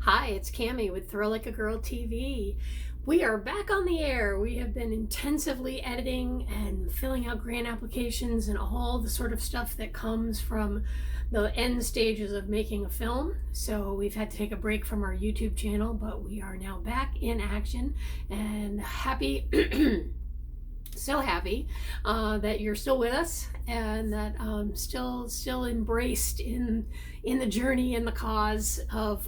Hi, it's Cami with Thrill Like a Girl TV. We are back on the air. We have been intensively editing and filling out grant applications and all the sort of stuff that comes from the end stages of making a film. So we've had to take a break from our YouTube channel, but we are now back in action and happy. So happy that you're still with us and that still embraced in the journey and the cause of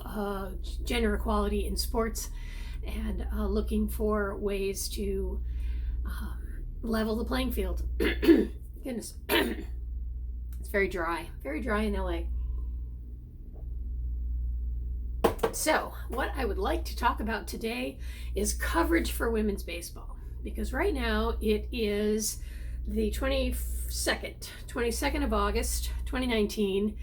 gender equality in sports, and looking for ways to level the playing field. Goodness, it's very dry in LA. So what I would like to talk about today is coverage for women's baseball. Because right now it is the 22nd of August, 2019,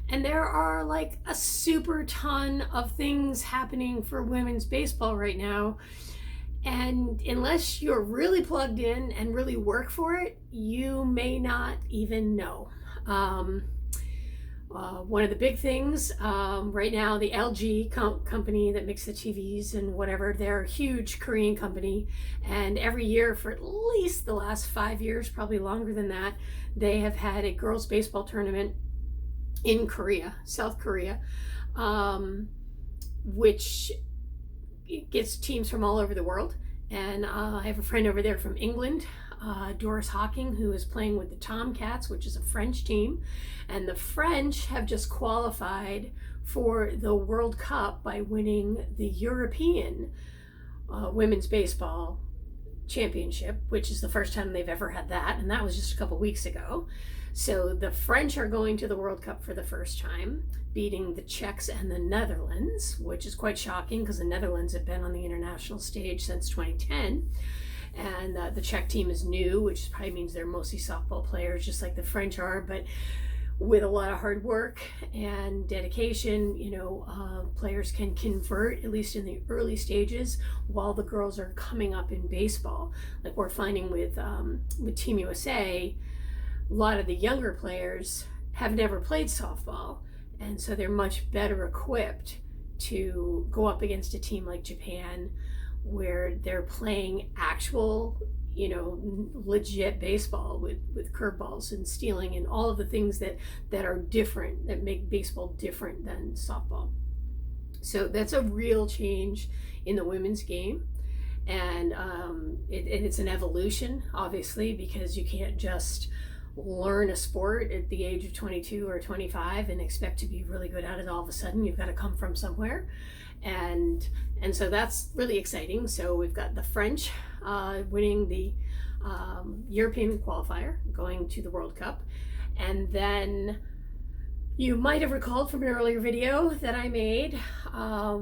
and there are like a super ton of things happening for women's baseball right now. And unless you're really plugged in and really work for it, you may not even know. One of the big things right now, the LG company that makes the TVs and whatever, they're a huge Korean company, and every year for at least the last 5 years, probably longer than that, they have had a girls baseball tournament in Korea, South Korea, which gets teams from all over the world. And I have a friend over there from England, Doris Hawking, who is playing with the Tomcats, which is a French team. And the French have just qualified for the World Cup by winning the European Women's Baseball Championship, which is the first time they've ever had that. And that was just a couple weeks ago. So the French are going to the World Cup for the first time, beating the Czechs and the Netherlands, which is quite shocking because the Netherlands have been on the international stage since 2010. And the Czech team is new, which probably means they're mostly softball players, just like the French are, but with a lot of hard work and dedication, players can convert, at least in the early stages, while the girls are coming up in baseball. Like we're finding with Team USA, a lot of the younger players have never played softball, and so they're much better equipped to go up against a team like Japan, where they're playing actual, legit baseball with curveballs and stealing and all of the things that are different, that make baseball different than softball. So that's a real change in the women's game. And it's an evolution, obviously, because you can't just learn a sport at the age of 22 or 25 and expect to be really good at it all of a sudden. You've got to come from somewhere. And so that's really exciting. So we've got the French winning the European qualifier, going to the World Cup. And then you might have recalled from an earlier video that I made,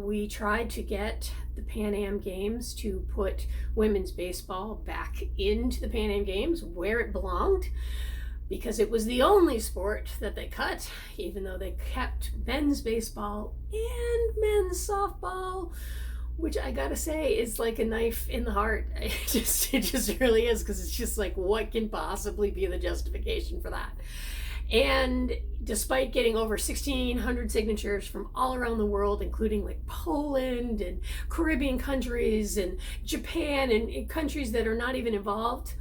we tried to get the Pan Am Games to put women's baseball back into the Pan Am Games where it belonged, because it was the only sport that they cut, even though they kept men's baseball and men's softball, which I gotta say is like a knife in the heart. It just really is, because it's just like, what can possibly be the justification for that? And despite getting over 1,600 signatures from all around the world, including like Poland and Caribbean countries and Japan and countries that are not even involved,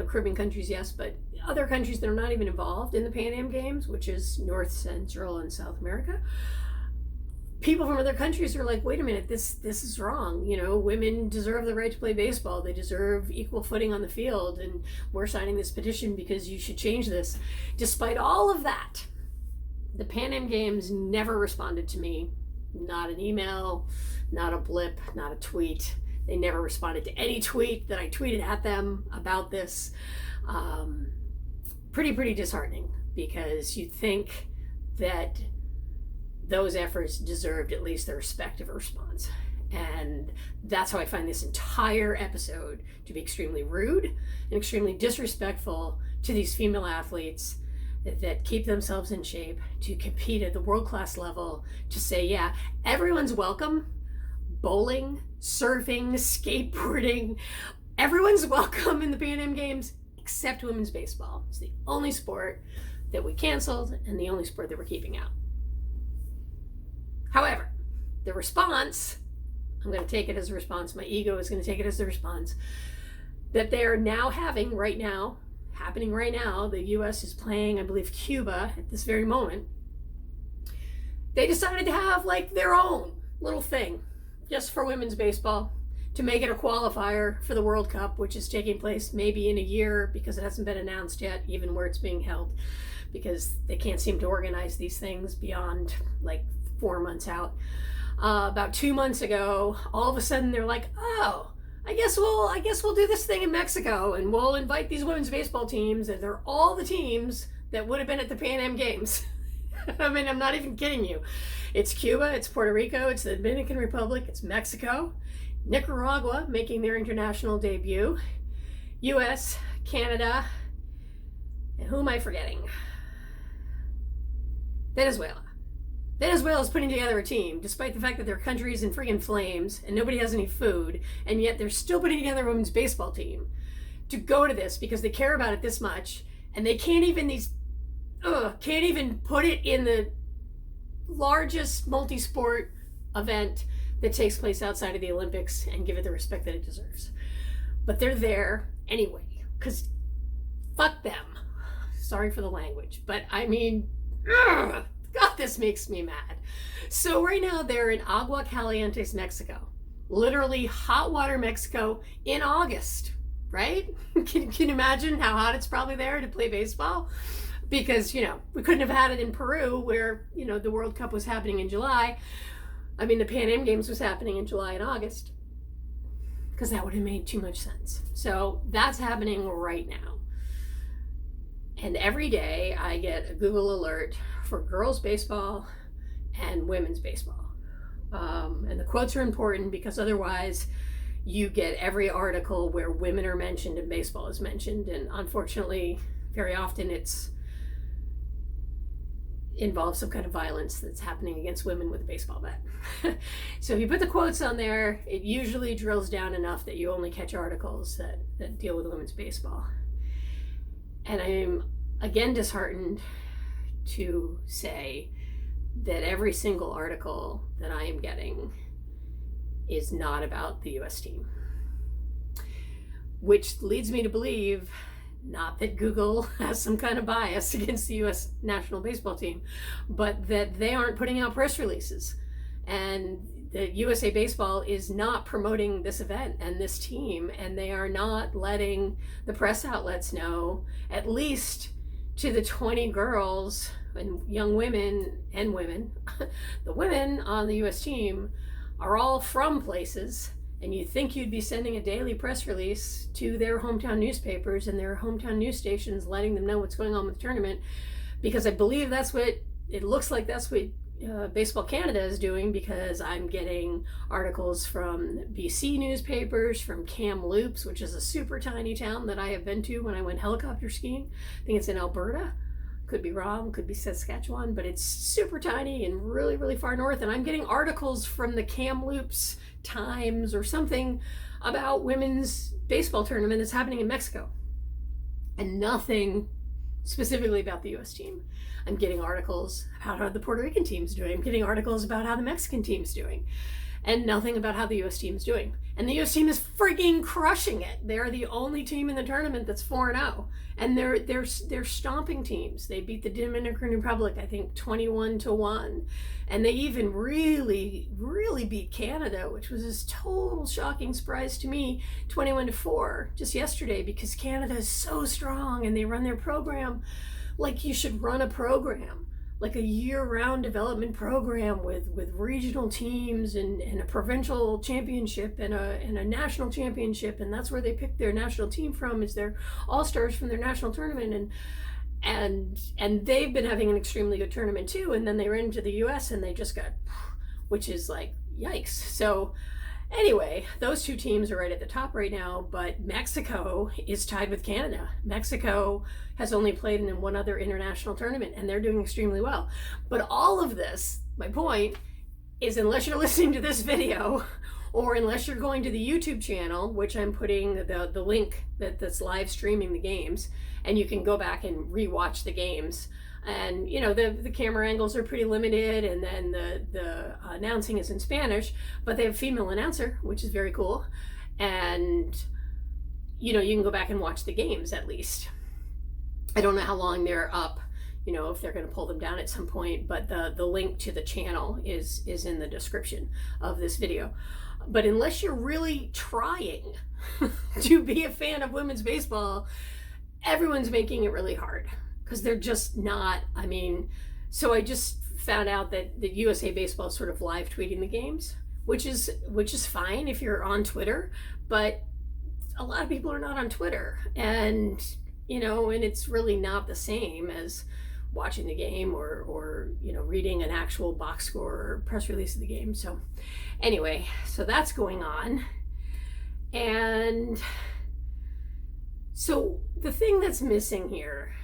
Caribbean countries, yes, but other countries that are not even involved in the Pan Am Games, which is North, Central, and South America, people from other countries are like, wait a minute, this is wrong. Women deserve the right to play baseball. They deserve equal footing on the field, and we're signing this petition because you should change this. Despite all of that, the Pan Am Games never responded to me. Not an email, not a blip, not a tweet. They never responded to any tweet that I tweeted at them about this. Pretty disheartening, because you'd think that those efforts deserved at least the respective response. And that's how I find this entire episode to be extremely rude and extremely disrespectful to these female athletes that keep themselves in shape to compete at the world-class level, to say, yeah, everyone's welcome. Bowling, surfing, skateboarding, everyone's welcome in the Pan Am Games except women's baseball. It's the only sport that we canceled and the only sport that we're keeping out. However, the response, I'm going to take it as a response, my ego is going to take it as the response, that they're now having happening right now, the US is playing, I believe, Cuba at this very moment. They decided to have like their own little thing just for women's baseball to make it a qualifier for the World Cup, which is taking place maybe in a year because it hasn't been announced yet, even where it's being held, because they can't seem to organize these things beyond like 4 months out. About 2 months ago, all of a sudden they're like, oh, I guess we'll do this thing in Mexico and we'll invite these women's baseball teams, and they're all the teams that would have been at the Pan Am Games. I mean, I'm not even kidding you. It's Cuba, it's Puerto Rico, it's the Dominican Republic, it's Mexico, Nicaragua making their international debut, US, Canada, and who am I forgetting? Venezuela. Venezuela is putting together a team, despite the fact that their country is in friggin' flames and nobody has any food, and yet they're still putting together a women's baseball team to go to this because they care about it this much, and they can't even put it in the largest multi-sport event that takes place outside of the Olympics and give it the respect that it deserves. But they're there anyway, because fuck them. Sorry for the language, but I mean, God, this makes me mad. So right now they're in Agua Calientes, Mexico. Literally hot water Mexico in August, right? Can you imagine how hot it's probably there to play baseball? Because, we couldn't have had it in Peru where, the World Cup was happening in July. I mean, the Pan Am Games was happening in July and August, because that would have made too much sense. So that's happening right now. And every day I get a Google alert for girls baseball and women's baseball. And the quotes are important because otherwise you get every article where women are mentioned and baseball is mentioned. And unfortunately, very often involves some kind of violence that's happening against women with a baseball bat. So if you put the quotes on there, it usually drills down enough that you only catch articles that deal with women's baseball. And I'm again disheartened to say that every single article that I am getting is not about the US team, which leads me to believe not that Google has some kind of bias against the US national baseball team, but that they aren't putting out press releases. And the USA Baseball is not promoting this event and this team, and they are not letting the press outlets know, at least to the 20 girls and young women and women. The women on the US team are all from places, and you'd think you'd be sending a daily press release to their hometown newspapers and their hometown news stations, letting them know what's going on with the tournament, because I believe that's what Baseball Canada is doing, because I'm getting articles from BC newspapers, from Kamloops, which is a super tiny town that I have been to when I went helicopter skiing. I think it's in Alberta. Could be wrong, could be Saskatchewan, but it's super tiny and really, really far north. And I'm getting articles from the Kamloops Times or something about women's baseball tournament that's happening in Mexico, and nothing specifically about the US team. I'm getting articles about how the Puerto Rican team's doing. I'm getting articles about how the Mexican team's doing, and nothing about how the US team's doing. And the US team is freaking crushing it. They're the only team in the tournament that's 4-0, and they're stomping teams. They beat the Dominican Republic, I think, 21-1, and they even really, really beat Canada, which was this total shocking surprise to me, 21-4 just yesterday, because Canada is so strong and they run their program like you should run a program, like a year-round development program with regional teams and a provincial championship and a national championship, and that's where they pick their national team from, is their all-stars from their national tournament, and they've been having an extremely good tournament too, and then they ran into the US and they just got, which is like, yikes. So anyway, those two teams are right at the top right now, but Mexico is tied with Canada. Mexico has only played in one other international tournament, and they're doing extremely well. But all of this, my point, is unless you're listening to this video, or unless you're going to the YouTube channel, which I'm putting the link that's live streaming the games, and you can go back and rewatch the games. And you know, the camera angles are pretty limited, and then the announcing is in Spanish, but they have a female announcer, which is very cool. And you know, you can go back and watch the games at least. I don't know how long they're up, you know, if they're going to pull them down at some point, but the link to the channel is in the description of this video. But unless you're really trying to be a fan of women's baseball, everyone's making it really hard because they're just not. I mean, so I just found out that the USA Baseball is sort of live tweeting the games, which is fine if you're on Twitter, but a lot of people are not on Twitter, and you know, and it's really not the same as watching the game or you know, reading an actual box score or press release of the game. So anyway, so that's going on. And so the thing that's missing here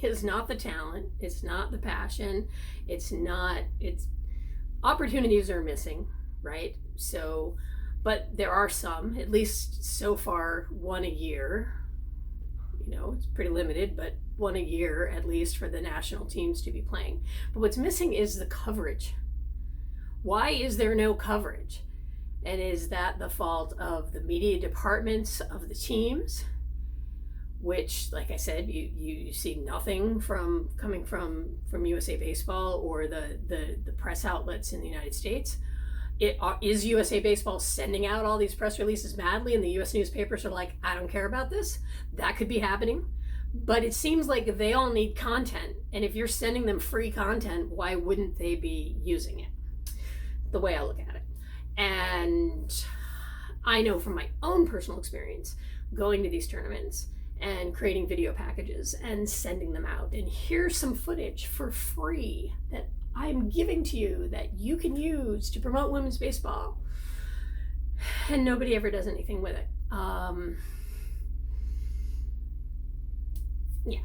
is not the talent, it's not the passion, it's opportunities are missing, right? So, but there are some, at least so far, one a year. You know, it's pretty limited, but one a year at least for the national teams to be playing. But what's missing is the coverage. Why is there no coverage? And is that the fault of the media departments of the teams, which, like I said, you see nothing coming from USA Baseball or the press outlets in the United States? Is USA Baseball sending out all these press releases madly, and the US newspapers are like, I don't care about this? That could be happening. But it seems like they all need content, and if you're sending them free content, why wouldn't they be using it? The way I look at it. And I know from my own personal experience going to these tournaments and creating video packages and sending them out, and here's some footage for free that I'm giving to you that you can use to promote women's baseball, and nobody ever does anything with it. Yeah.